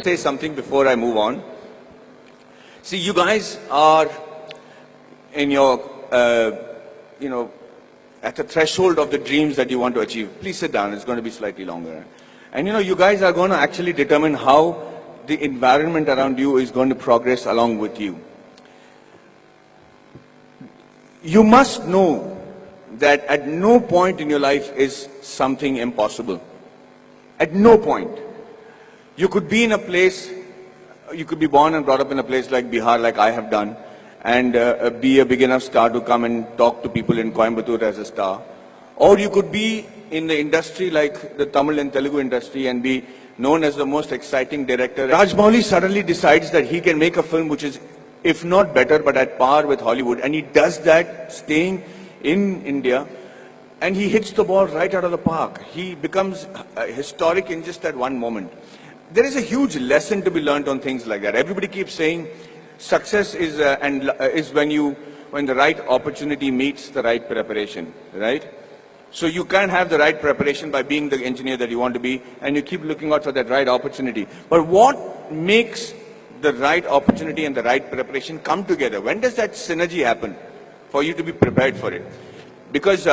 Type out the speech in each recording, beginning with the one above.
Say something before I move on. See, you guys are in your, at the threshold of the dreams that you want to achieve. Please sit down. It's going to be slightly longer. And you guys are going to actually determine how the environment around you is going to progress along with you. You must know that at no point in your life is something impossible. At no point. You could be in a place, you could be born and brought up in a place like Bihar, like I have done, and be a big enough star to come and talk to people in Coimbatore as a star. Or you could be in the industry like the Tamil and Telugu industry and be known as the most exciting director. Rajamouli suddenly decides that he can make a film which is, if not better, but at par with Hollywood. And he does that staying in India, and he hits the ball right out of the park. He becomes historic in just that one moment. There is a huge lesson to be learned on things like that. Everybody keeps saying success is when the right opportunity meets the right preparation, right? So you can't have the right preparation by being the engineer that you want to be, and you keep looking out for that right opportunity. But what makes the right opportunity and the right preparation come together? When does that synergy happen for you to be prepared for it? Because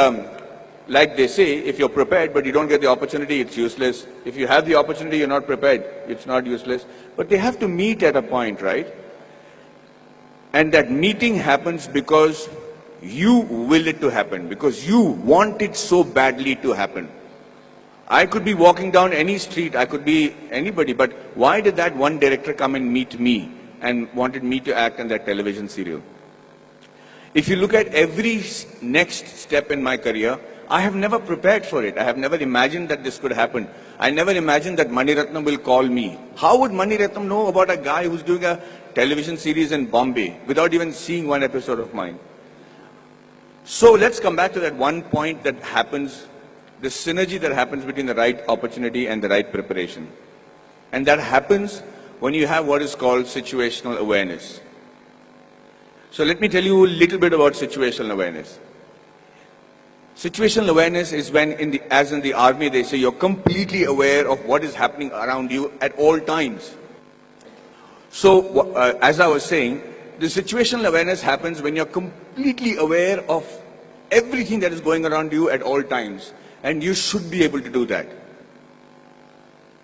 like they say, if you're prepared but you don't get the opportunity, it's useless. If you have the opportunity, you're not prepared, it's not useless. But they have to meet at a point, right? And that meeting happens because you will it to happen, because you want it so badly to happen. I could be walking down any street, I could be anybody, but why did that one director come and meet me and wanted me to act in that television serial? If you look at every next step in my career, I have never prepared for it. I have never imagined that this could happen. I never imagined that Mani Ratnam will call me. How would Mani Ratnam know about a guy who's doing a television series in Bombay without even seeing one episode of mine? So let's come back to that one point that happens, the synergy that happens between the right opportunity and the right preparation. And that happens when you have what is called situational awareness. So let me tell you a little bit about situational awareness. Situational awareness is when, as in the army, they say you're completely aware of what is happening around you at all times. So, as I was saying, the situational awareness happens when you're completely aware of everything that is going around you at all times. And you should be able to do that.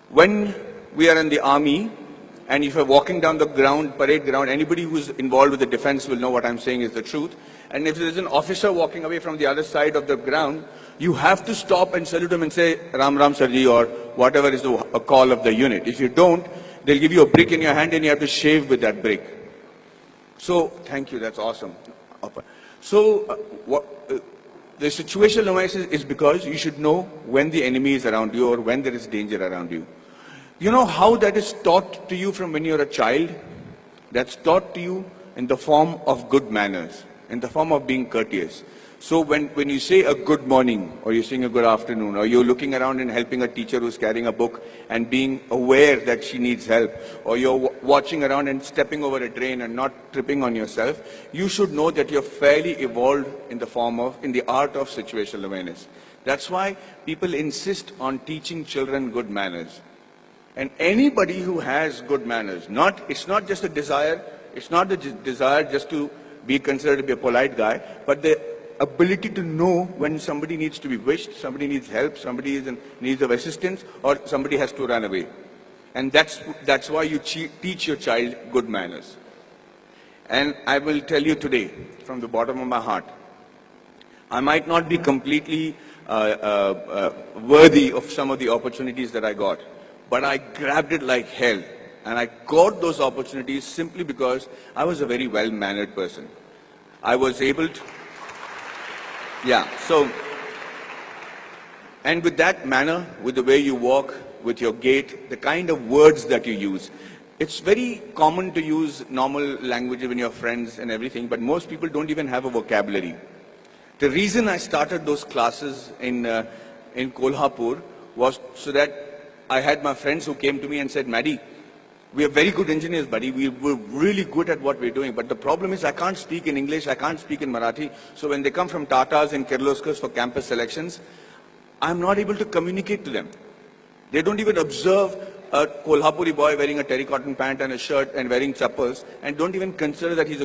When we are in the army, and if you're walking down the ground, parade ground, anybody who's involved with the defense will know what I'm saying is the truth. And if there's an officer walking away from the other side of the ground, you have to stop and salute him and say, Ram Ram Sarji, or whatever is the call of the unit. If you don't, they'll give you a brick in your hand and you have to shave with that brick. So, thank you, that's awesome. So, the situational awareness is because you should know when the enemy is around you or when there is danger around you. You know how that is taught to you from when you're a child? That's taught to you in the form of good manners, in the form of being courteous. So when you say a good morning, or you're saying a good afternoon, or you're looking around and helping a teacher who's carrying a book and being aware that she needs help, or you're watching around and stepping over a drain and not tripping on yourself, you should know that you're fairly evolved in the art of situational awareness. That's why people insist on teaching children good manners. And anybody who has good manners, it's not just a desire, it's not the desire just to be considered to be a polite guy, but the ability to know when somebody needs to be wished, somebody needs help, somebody is in need of assistance, or somebody has to run away. And that's why you teach your child good manners. And I will tell you today, from the bottom of my heart, I might not be completely worthy of some of the opportunities that I got, but I grabbed it like hell. And I got those opportunities simply because I was a very well-mannered person. I was able to, and with that manner, with the way you walk, with your gait, the kind of words that you use, it's very common to use normal language when you're friends and everything, but most people don't even have a vocabulary. The reason I started those classes in Kolhapur was so that I had my friends who came to me and said, Maddie, we are very good engineers, buddy. We're really good at what we're doing. But the problem is I can't speak in English, I can't speak in Marathi. So when they come from Tatas and Kirloskars for campus selections, I'm not able to communicate to them. They don't even observe a Kolhapuri boy wearing a terracotta pant and a shirt and wearing chappals and don't even consider that he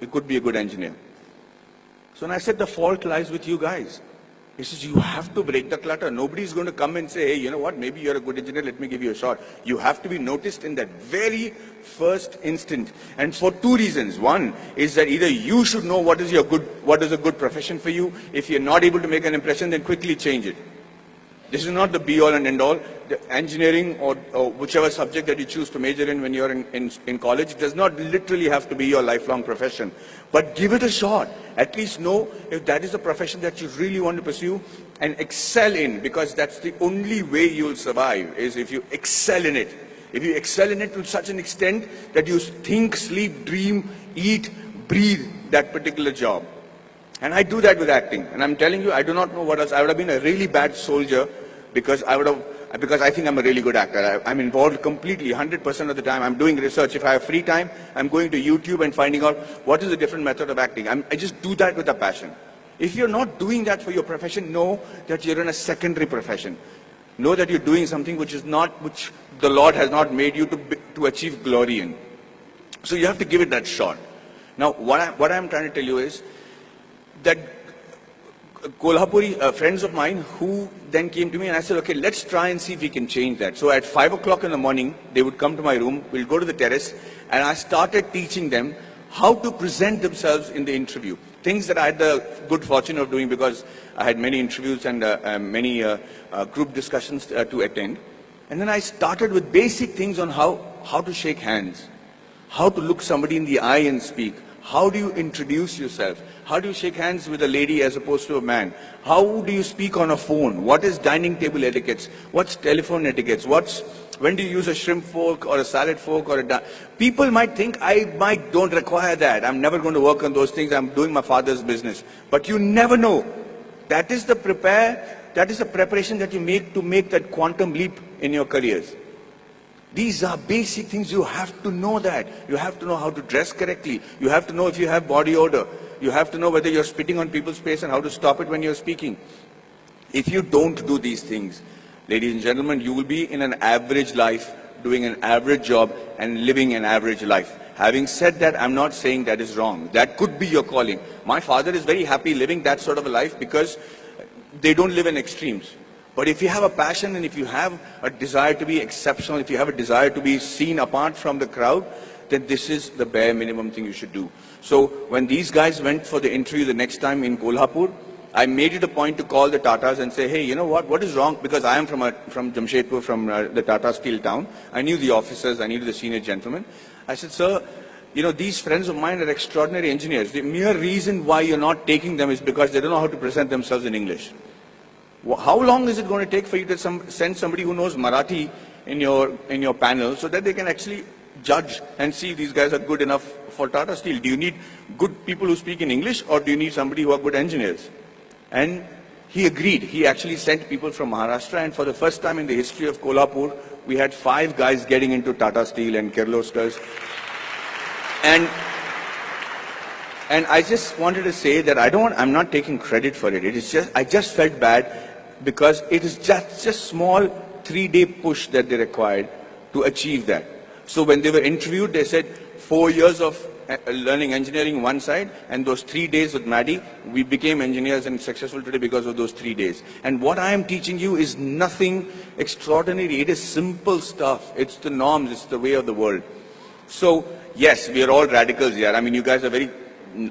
could be a good engineer. So when I said the fault lies with you guys. He says, you have to break the clutter. Nobody's going to come and say, hey, you know what, maybe you're a good engineer, let me give you a shot. You have to be noticed in that very first instant. And for two reasons. One is that either you should know what is a good profession for you. If you're not able to make an impression, then quickly change it. This is not the be-all and end-all. The engineering or whichever subject that you choose to major in when you're in college does not literally have to be your lifelong profession. But give it a shot. At least know if that is a profession that you really want to pursue and excel in, because that's the only way you'll survive, is if you excel in it. If you excel in it to such an extent that you think, sleep, dream, eat, breathe that particular job. And I do that with acting. And I'm telling you, I do not know what else. I would have been a really bad soldier because I think I'm a really good actor. I'm involved completely, 100% of the time. I'm doing research. If I have free time, I'm going to YouTube and finding out what is a different method of acting. I just do that with a passion. If you're not doing that for your profession, know that you're in a secondary profession. Know that you're doing something which the Lord has not made you to achieve glory in. So you have to give it that shot. Now, what I'm trying to tell you is that Kolhapuri friends of mine who then came to me and I said, okay, let's try and see if we can change that. So at 5 o'clock in the morning, they would come to my room, we'll go to the terrace, and I started teaching them how to present themselves in the interview. Things that I had the good fortune of doing because I had many interviews and many group discussions to attend. And then I started with basic things on how to shake hands, how to look somebody in the eye and speak. How do you introduce yourself? How do you shake hands with a lady as opposed to a man? How do you speak on a phone? What is dining table etiquettes? What's telephone etiquettes? When do you use a shrimp fork or a salad fork or people might think I don't require that. I'm never going to work on those things. I'm doing my father's business. But you never know. That is the preparation that you make to make that quantum leap in your careers. These are basic things. You have to know that. You have to know how to dress correctly. You have to know if you have body odor. You have to know whether you're spitting on people's face and how to stop it when you're speaking. If you don't do these things, ladies and gentlemen, you will be in an average life, doing an average job and living an average life. Having said that, I'm not saying that is wrong. That could be your calling. My father is very happy living that sort of a life because they don't live in extremes. But if you have a passion and if you have a desire to be exceptional, if you have a desire to be seen apart from the crowd, then this is the bare minimum thing you should do. So when these guys went for the interview the next time in Kolhapur, I made it a point to call the Tatas and say, hey, you know what is wrong? Because I am from Jamshedpur, from the Tata Steel town. I knew the officers, I knew the senior gentlemen. I said, sir, you know, these friends of mine are extraordinary engineers. The mere reason why you're not taking them is because they don't know how to present themselves in English. How long is it going to take for you to send somebody who knows Marathi in your panel so that they can actually judge and see if these guys are good enough for Tata Steel? Do you need good people who speak in English or do you need somebody who are good engineers? And he agreed. He actually sent people from Maharashtra, and for the first time in the history of Kolhapur, we had 5 guys getting into Tata Steel and Kirloskars. And I just wanted to say that I'm not taking credit for it. I just felt bad because it is just a small 3-day push that they required to achieve that. So when they were interviewed, they said 4 years of learning engineering one side, and those 3 days with Maddie, we became engineers and successful today because of those 3 days. And what I am teaching you is nothing extraordinary. It is simple stuff. It's the norms. It's the way of the world. So yes, we are all radicals here. I mean, you guys are very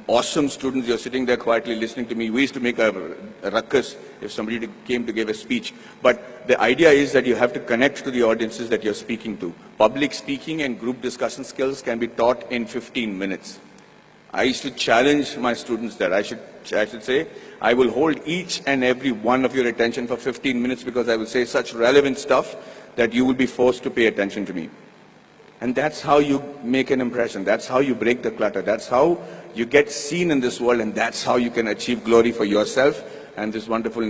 awesome students. You're sitting there quietly listening to me. We used to make a ruckus if somebody came to give a speech. But the idea is that you have to connect to the audiences that you're speaking to. Public speaking and group discussion skills can be taught in 15 minutes. I used to challenge my students that I should say, I will hold each and every one of your attention for 15 minutes because I will say such relevant stuff that you will be forced to pay attention to me. And that's how you make an impression. That's how you break the clutter. That's how you get seen in this world, and that's how you can achieve glory for yourself and this wonderful nation.